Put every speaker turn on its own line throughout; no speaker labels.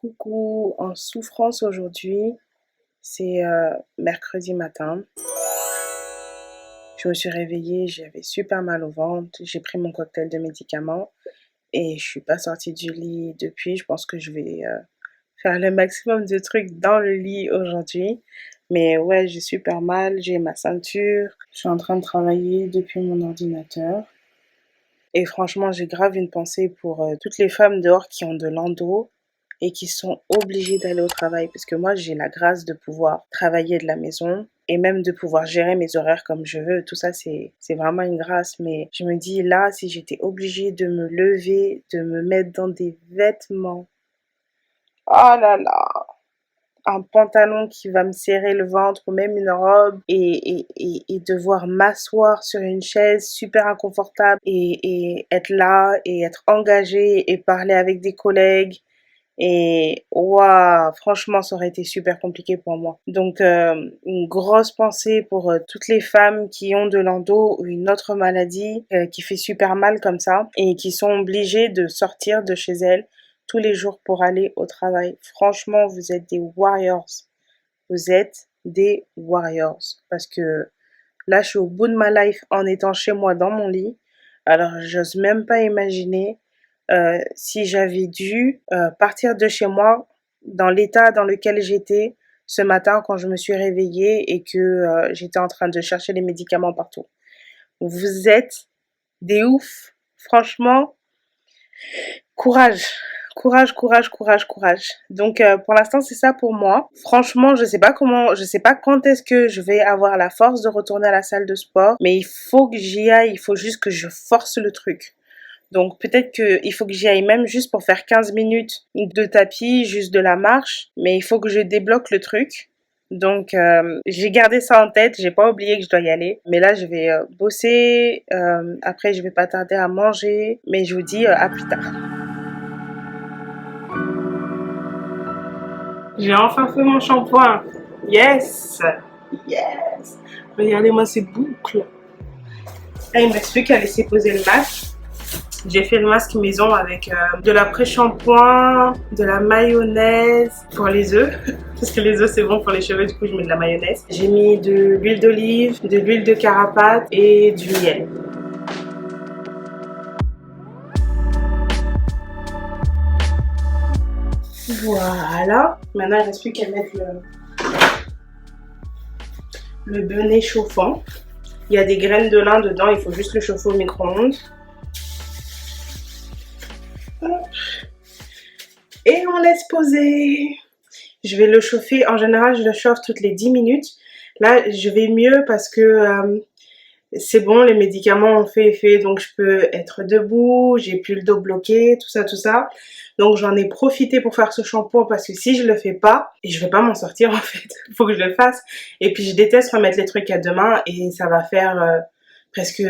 Coucou, en souffrance aujourd'hui. C'est mercredi matin. Je me suis réveillée, j'avais super mal au ventre. J'ai pris mon cocktail de médicaments et je suis pas sortie du lit depuis. Je pense que je vais faire le maximum de trucs dans le lit aujourd'hui. Mais ouais, j'ai super mal, j'ai ma ceinture. Je suis en train de travailler depuis mon ordinateur. Et franchement, j'ai grave une pensée pour toutes les femmes dehors qui ont de l'endo et qui sont obligées d'aller au travail. Parce que moi, j'ai la grâce de pouvoir travailler de la maison et même de pouvoir gérer mes horaires comme je veux. Tout ça, c'est vraiment une grâce. Mais je me dis, là, si j'étais obligée de me lever, de me mettre dans des vêtements, oh là là, un pantalon qui va me serrer le ventre ou même une robe et devoir m'asseoir sur une chaise super inconfortable et être là et être engagée et parler avec des collègues et waouh, franchement ça aurait été super compliqué pour moi. Donc une grosse pensée pour toutes les femmes qui ont de l'endo ou une autre maladie qui fait super mal comme ça et qui sont obligées de sortir de chez elles tous les jours pour aller au travail. Franchement, vous êtes des warriors. Vous êtes des warriors. Parce que là, je suis au bout de ma life en étant chez moi dans mon lit. Alors, j'ose même pas imaginer si j'avais dû partir de chez moi dans l'état dans lequel j'étais ce matin quand je me suis réveillée et que j'étais en train de chercher les médicaments partout. Vous êtes des oufs. Franchement, courage. Courage, courage, courage, courage. Donc pour l'instant c'est ça pour moi. Franchement je sais pas quand est-ce que je vais avoir la force de retourner à la salle de sport, mais il faut que j'y aille, il faut juste que je force le truc. Donc peut-être qu'il faut que j'y aille même juste pour faire 15 minutes de tapis, juste de la marche, mais il faut que je débloque le truc. Donc j'ai gardé ça en tête, j'ai pas oublié que je dois y aller. Mais là je vais bosser, après je vais pas tarder à manger, mais je vous dis à plus tard. J'ai enfin fait mon shampoing. Yes! Yes! Regardez-moi ces boucles. Là, il me reste plus qu'à laisser poser le masque. J'ai fait le masque maison avec de l'après-shampoing, de la mayonnaise pour les œufs. Parce que les œufs c'est bon pour les cheveux, du coup je mets de la mayonnaise. J'ai mis de l'huile d'olive, de l'huile de carapate et du miel. Voilà. Maintenant il ne reste plus qu'à mettre le beurre chauffant. Il y a des graines de lin dedans, il faut juste le chauffer au micro-ondes. Et on laisse poser. Je vais le chauffer, en général je le chauffe toutes les 10 minutes. Là je vais mieux parce que c'est bon, les médicaments ont fait effet, donc je peux être debout, j'ai plus le dos bloqué, tout ça, tout ça. Donc j'en ai profité pour faire ce shampoing parce que si je le fais pas, et je vais pas m'en sortir en fait, il faut que je le fasse. Et puis je déteste remettre les trucs à demain et ça va faire presque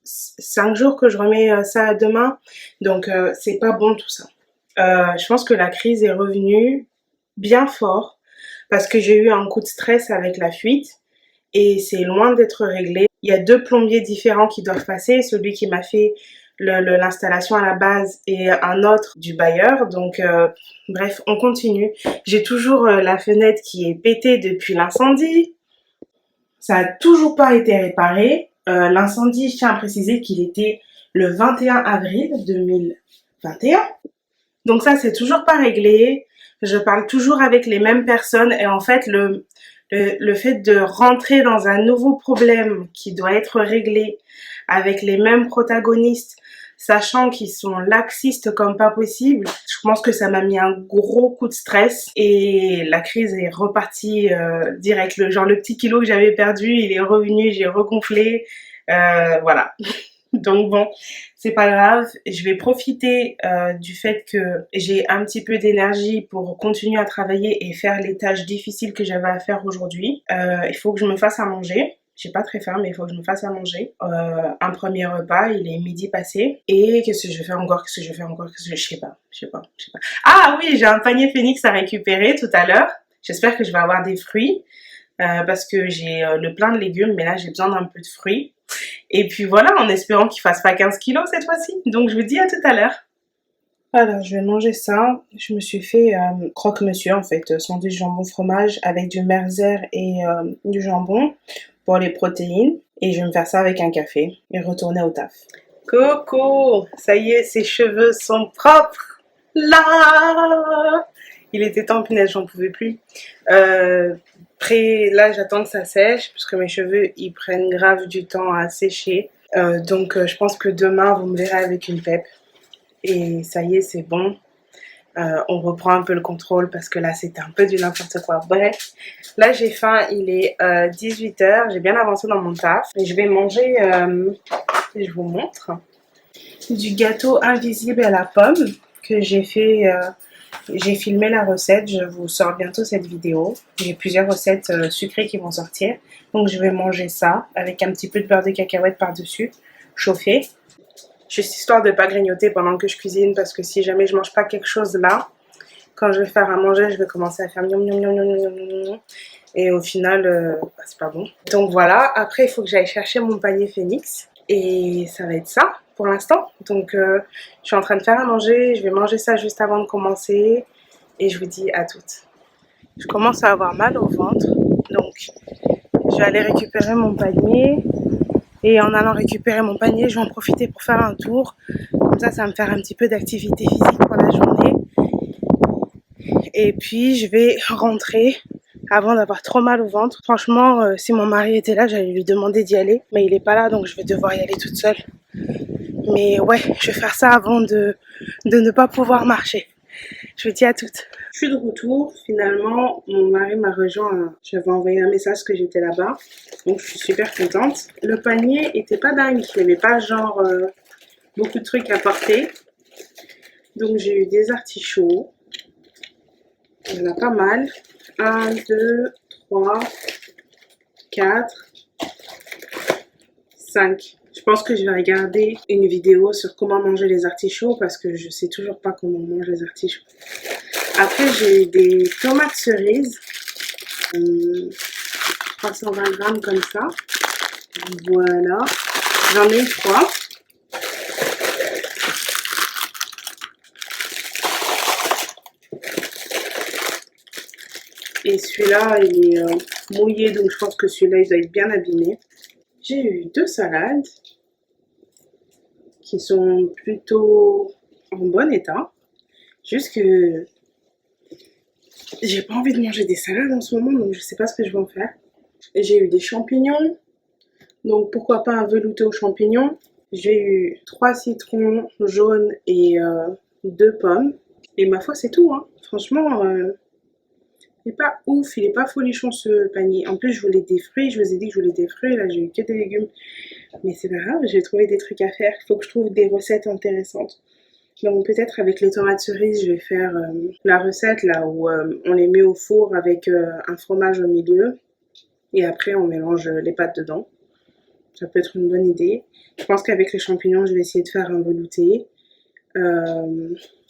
5 jours que je remets ça à demain. Donc c'est pas bon tout ça. Je pense que la crise est revenue bien fort parce que j'ai eu un coup de stress avec la fuite et c'est loin d'être réglé. Il y a 2 plombiers différents qui doivent passer, celui qui m'a fait l'installation à la base et un autre du bailleur. Donc bref, on continue. J'ai toujours la fenêtre qui est pétée depuis l'incendie. Ça a toujours pas été réparé. L'incendie, je tiens à préciser qu'il était le 21 avril 2021. Donc ça, c'est toujours pas réglé. Je parle toujours avec les mêmes personnes et en fait, le fait de rentrer dans un nouveau problème qui doit être réglé avec les mêmes protagonistes, sachant qu'ils sont laxistes comme pas possible, je pense que ça m'a mis un gros coup de stress et la crise est repartie direct. Le petit kilo que j'avais perdu, il est revenu, j'ai regonflé. Voilà. Donc bon, c'est pas grave, je vais profiter du fait que j'ai un petit peu d'énergie pour continuer à travailler et faire les tâches difficiles que j'avais à faire aujourd'hui. Il faut que je me fasse à manger. J'ai pas très faim, mais il faut que je me fasse à manger. Un premier repas, il est midi passé. Et qu'est-ce que je vais faire encore? Qu'est-ce que je vais faire encore? Je sais pas, je sais pas, je sais pas. Ah oui, j'ai un panier Phoenix à récupérer tout à l'heure. J'espère que je vais avoir des fruits. Parce que j'ai le plein de légumes, mais là j'ai besoin d'un peu de fruits. Et puis voilà, en espérant qu'il fasse pas 15 kilos cette fois-ci. Donc je vous dis à tout à l'heure. Alors, je vais manger ça. Je me suis fait croque-monsieur, en fait, sandwich jambon fromage avec du merzer et du jambon pour les protéines. Et je vais me faire ça avec un café et retourner au taf. Coco, ça y est, ses cheveux sont propres. Là, il était temps, punaise, j'en pouvais plus. Après, là, j'attends que ça sèche parce que mes cheveux, ils prennent grave du temps à sécher. Donc, je pense que demain, vous me verrez avec une pep. Et ça y est, c'est bon. On reprend un peu le contrôle parce que là, c'était un peu du n'importe quoi. Bref, là, j'ai faim. Il est 18h. J'ai bien avancé dans mon taf. Et je vais manger, je vous montre, du gâteau invisible à la pomme que j'ai fait. J'ai filmé la recette. Je vous sors bientôt cette vidéo. J'ai plusieurs recettes sucrées qui vont sortir. Donc, je vais manger ça avec un petit peu de beurre de cacahuète par-dessus, chauffé. Juste histoire de ne pas grignoter pendant que je cuisine parce que si jamais je mange pas quelque chose là, quand je vais faire à manger, je vais commencer à faire miam miam miam miam miam miam et au final, bah, c'est pas bon. Donc voilà, après il faut que j'aille chercher mon panier Phoenix et ça va être ça pour l'instant. Donc je suis en train de faire à manger, je vais manger ça juste avant de commencer et je vous dis à toutes. Je commence à avoir mal au ventre, donc je vais aller récupérer mon panier. Et en allant récupérer mon panier, je vais en profiter pour faire un tour. Comme ça va me faire un petit peu d'activité physique pour la journée. Et puis, je vais rentrer avant d'avoir trop mal au ventre. Franchement, si mon mari était là, j'allais lui demander d'y aller. Mais il n'est pas là, donc je vais devoir y aller toute seule. Mais ouais, je vais faire ça avant de ne pas pouvoir marcher. Je vous dis à toutes. Je suis de retour. Finalement, mon mari m'a rejoint. J'avais envoyé un message que j'étais là-bas. Donc, je suis super contente. Le panier était pas dingue. Il n'y avait pas genre beaucoup de trucs à porter. Donc, j'ai eu des artichauts. Il y en a pas mal. 1, 2, 3, 4, 5. Je pense que je vais regarder une vidéo sur comment manger les artichauts parce que je sais toujours pas comment on mange les artichauts. Après, j'ai eu des tomates cerises, 320 grammes comme ça. Voilà. J'en ai eu 3. Et celui-là, il est mouillé, donc je pense que celui-là, il doit être bien abîmé. J'ai eu 2 salades qui sont plutôt en bon état. Juste que j'ai pas envie de manger des salades en ce moment, donc je sais pas ce que je vais en faire. Et j'ai eu des champignons, donc pourquoi pas un velouté aux champignons. J'ai eu 3 citrons jaunes et 2 pommes. Et ma foi, c'est tout, hein. Franchement, il est pas ouf, il est pas folichon ce panier. En plus, je voulais des fruits, je vous ai dit que je voulais des fruits, là j'ai eu que des légumes. Mais c'est pas grave, j'ai trouvé des trucs à faire. Il faut que je trouve des recettes intéressantes. Donc peut-être avec les tomates cerises, je vais faire la recette là où on les met au four avec un fromage au milieu. Et après, on mélange les pâtes dedans. Ça peut être une bonne idée. Je pense qu'avec les champignons, je vais essayer de faire un velouté.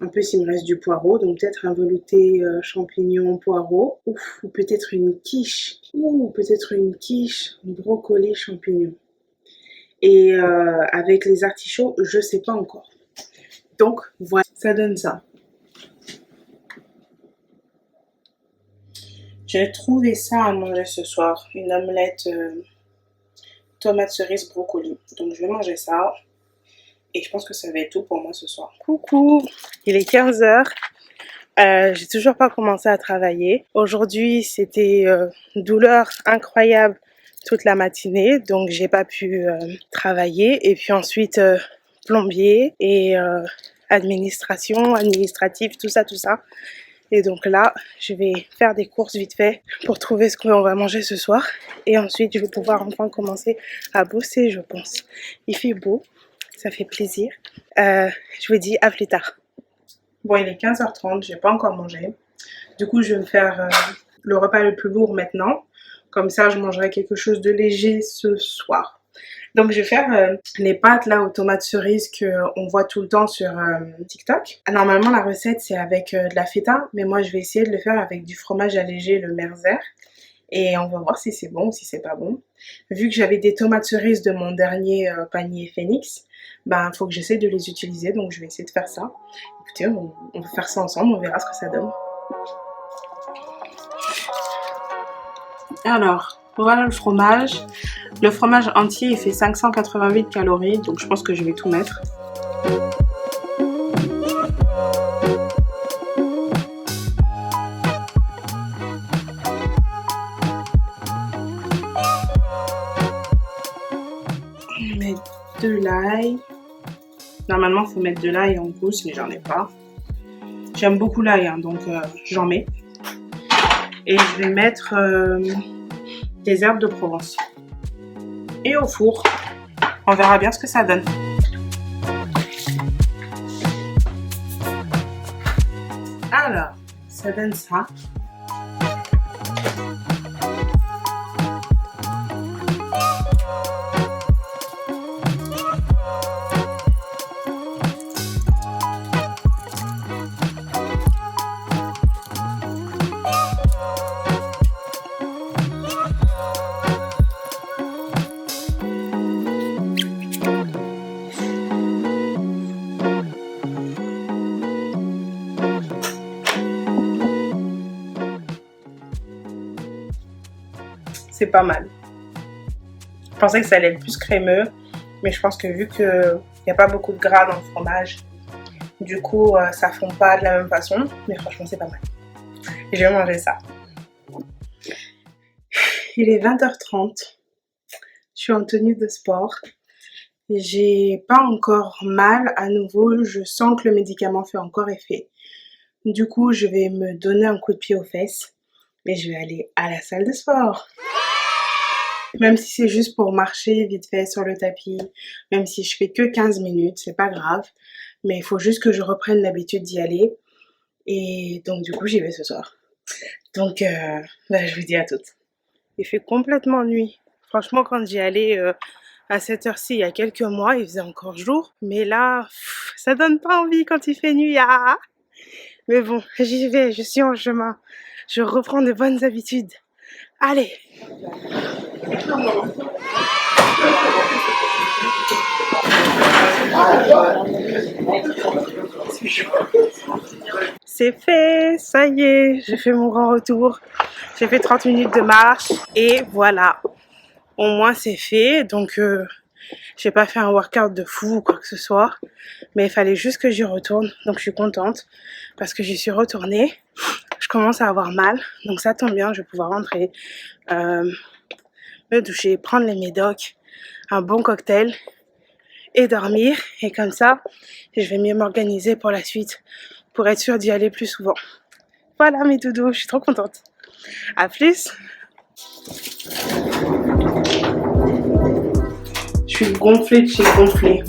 En plus, il me reste du poireau, donc peut-être un velouté champignon poireau. Ou peut-être une quiche. Ou peut-être une quiche brocoli champignon. Et avec les artichauts, je sais pas encore. Donc voilà, ça donne ça. J'ai trouvé ça à manger ce soir, une omelette tomate cerise brocoli. Donc je vais manger ça. Et je pense que ça va être tout pour moi ce soir. Coucou, il est 15h. J'ai toujours pas commencé à travailler. Aujourd'hui, c'était douleur incroyable toute la matinée, donc j'ai pas pu travailler. Et puis ensuite, plombier et administratif, tout ça. Et donc là, je vais faire des courses vite fait pour trouver ce qu'on va manger ce soir. Et ensuite, je vais pouvoir enfin commencer à bosser, je pense. Il fait beau, ça fait plaisir. Je vous dis à plus tard. Bon, il est 15h30, j'ai pas encore mangé. Du coup, je vais me faire le repas le plus lourd maintenant. Comme ça, je mangerai quelque chose de léger ce soir. Donc, je vais faire les pâtes là aux tomates cerises qu'on voit tout le temps sur TikTok. Normalement, la recette, c'est avec de la feta. Mais moi, je vais essayer de le faire avec du fromage allégé, le merzer. Et on va voir si c'est bon ou si c'est pas bon. Vu que j'avais des tomates cerises de mon dernier panier Phoenix, ben faut que j'essaie de les utiliser, donc je vais essayer de faire ça. Écoutez, on va faire ça ensemble, on verra ce que ça donne. Alors, voilà le fromage. Le fromage entier, il fait 588 calories, donc je pense que je vais tout mettre. Je vais mettre de l'ail. Normalement, il faut mettre de l'ail en gousse, mais j'en ai pas. J'aime beaucoup l'ail, hein, donc j'en mets. Et je vais mettre des herbes de Provence. Et au four, on verra bien ce que ça donne. Alors, ça donne ça. C'est pas mal. Je pensais que ça allait être plus crémeux, mais je pense que vu qu'il n'y a pas beaucoup de gras dans le fromage, du coup ça fond pas de la même façon, mais franchement c'est pas mal. Et je vais manger ça. Il est 20h30, je suis en tenue de sport. J'ai pas encore mal à nouveau, je sens que le médicament fait encore effet. Du coup je vais me donner un coup de pied aux fesses, mais je vais aller à la salle de sport. Même si c'est juste pour marcher vite fait sur le tapis, même si je fais que 15 minutes, c'est pas grave. Mais il faut juste que je reprenne l'habitude d'y aller. Et donc du coup, j'y vais ce soir. Donc, je vous dis à toutes. Il fait complètement nuit. Franchement, quand j'y allais à cette heure-ci, il y a quelques mois, il faisait encore jour. Mais là, ça donne pas envie quand il fait nuit. Ah. Mais bon, j'y vais, je suis en chemin. Je reprends de bonnes habitudes. Allez! C'est fait, ça y est, j'ai fait mon grand retour. J'ai fait 30 minutes de marche et voilà. Au moins c'est fait, donc j'ai pas fait un workout de fou ou quoi que ce soit. Mais il fallait juste que j'y retourne, donc je suis contente parce que j'y suis retournée. Je commence à avoir mal, donc ça tombe bien, je vais pouvoir rentrer, me doucher, prendre les médocs, un bon cocktail et dormir. Et comme ça, je vais mieux m'organiser pour la suite, pour être sûre d'y aller plus souvent. Voilà mes doudous, je suis trop contente. À plus. Je suis gonflée de chez gonflée.